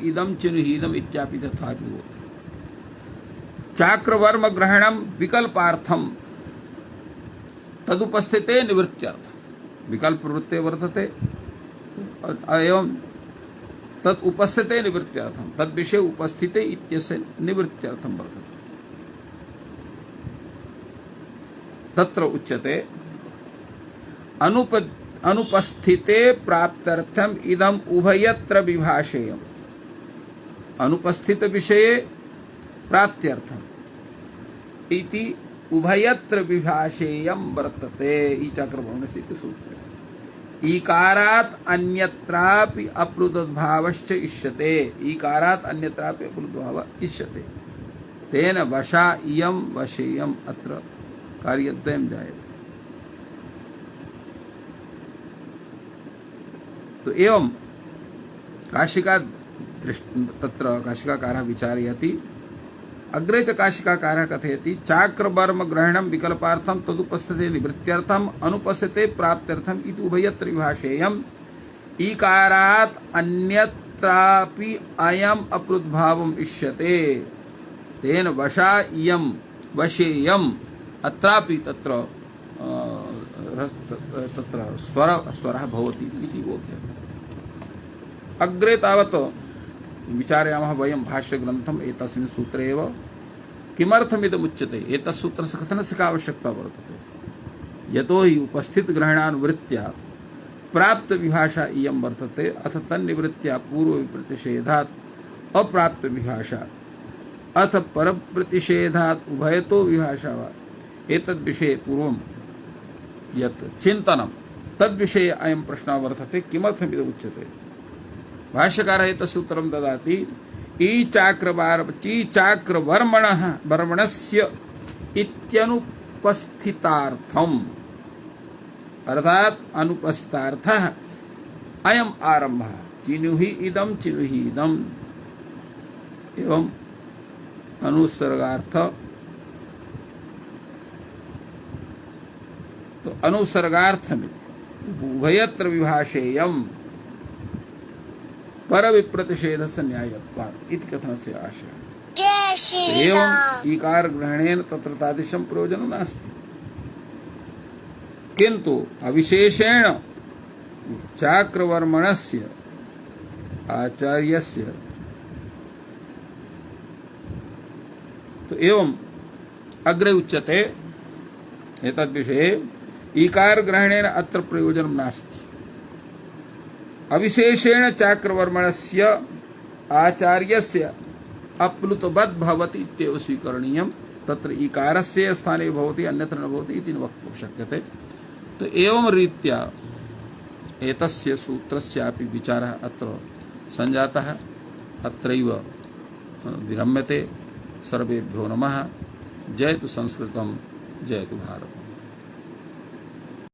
इदम् इत्यापि तथापि भवति। चाक्रवर्म ग्रहणं विकल्पार्थं तदुपस्थिते निवृत्त्यर्थं, विकल्प प्रवृत्ते वर्तते एवं तत् उपस्थिते निवृत्त्यर्थं, तद् विषये उपस्थिते इत्यस्य निवृत्त्यर्थं वर्तते। तत्र उच्यते अनुपस्थिते प्राप्त्यर्थम इदम उभयत्र विभाषेयम्। अनुपस्थित विषये प्राप्त्यर्थम इति उभयत्र विभाषेयम वर्तते ईचाक्रमण से सूत्र ईकारात् अन्यत्रापि अप्लुतोद्भावश्च इष्यते ईकारात् अन्यत्रापि अप्लुतोद्भाव इष्यते तेन वशा इयम वशेयम अत्र कार्यद्वयं जायते। तो एवं काशिका तत्र काशिकाकारः विचारयति अग्रे च काशिकाकारः कथयति चाक्रवर्म ग्रहणं विकल्पार्थं तदुपस्थिते निवृत्त्यर्थम अनुपस्थिते प्राप्त्यर्थम इति उभयत्र विभाषेयम् ईकारात् अन्यत्रापि अयम् अप्लुतभावम् इष्यते तेन वशा इयं वशेयम् अत्रापि तत्र स्वरः भवति इति बोध्यते। अग्रे तावत् विचारयामः वयं भाष्यग्रन्थम् एतस्मिन् सूत्रे एव किमर्थमिदमुच्यते एतत् सूत्रस्य कथनस्य का आवश्यकता वर्तते यतो हि उपस्थित ग्रहणानुवृत्त्या प्राप्त विभाषा इयं वर्तते अथ तन्निवृत्त्या पूर्वविप्रतिषेधात् अप्राप्त विभाषा अथ परप्रतिषेधात् उभयतो विभाषा वा एतद्विषये पूर्वं यत् चिन्तनं तद्विषये अयं प्रश्नः वर्तते किमर्थमिदमुच्यते। भाष्यकारः एतस्य उत्तरं ददाति वर्मणस्य इत्यनुपस्थितार्थम् अर्थात अनुपस्थितार्थः अयम् आरम्भः चिनुहि इदं चिनुहि इदम् एवं अनुसर्गार्थ तो अनुसर्गार्थमिति उभयत्र विभाषेयम् परविप्रतिषेधस्य न्यायत्वात् इति कथनस्य आशयः। एवं ईकार ग्रहणेन तत्र तादृशं प्रयोजनं नास्ति किन्तु अविशेषेण चाक्रवर्मणस्य आचार्यस्य तो एवं अग्रे उच्यते एतद्विषये ईकार ग्रहणेन अत्र प्रयोजनं नास्ति अविशेषेण चाक्रवर्मणस्य आचार्यस्य अप्लुतवद् भवति इत्येव स्वीकरणीयं तत्र ईकारस्य स्थाने भवति अन्यत्र न भवति इति वक्तुं शक्यते। तो एवं रीत्या एतस्य सूत्रस्यापि विचारः अत्र सञ्जातः अत्रैव विरम्यते। सर्वेभ्यो नमः। जयतु संस्कृतं जयतु भारतम्।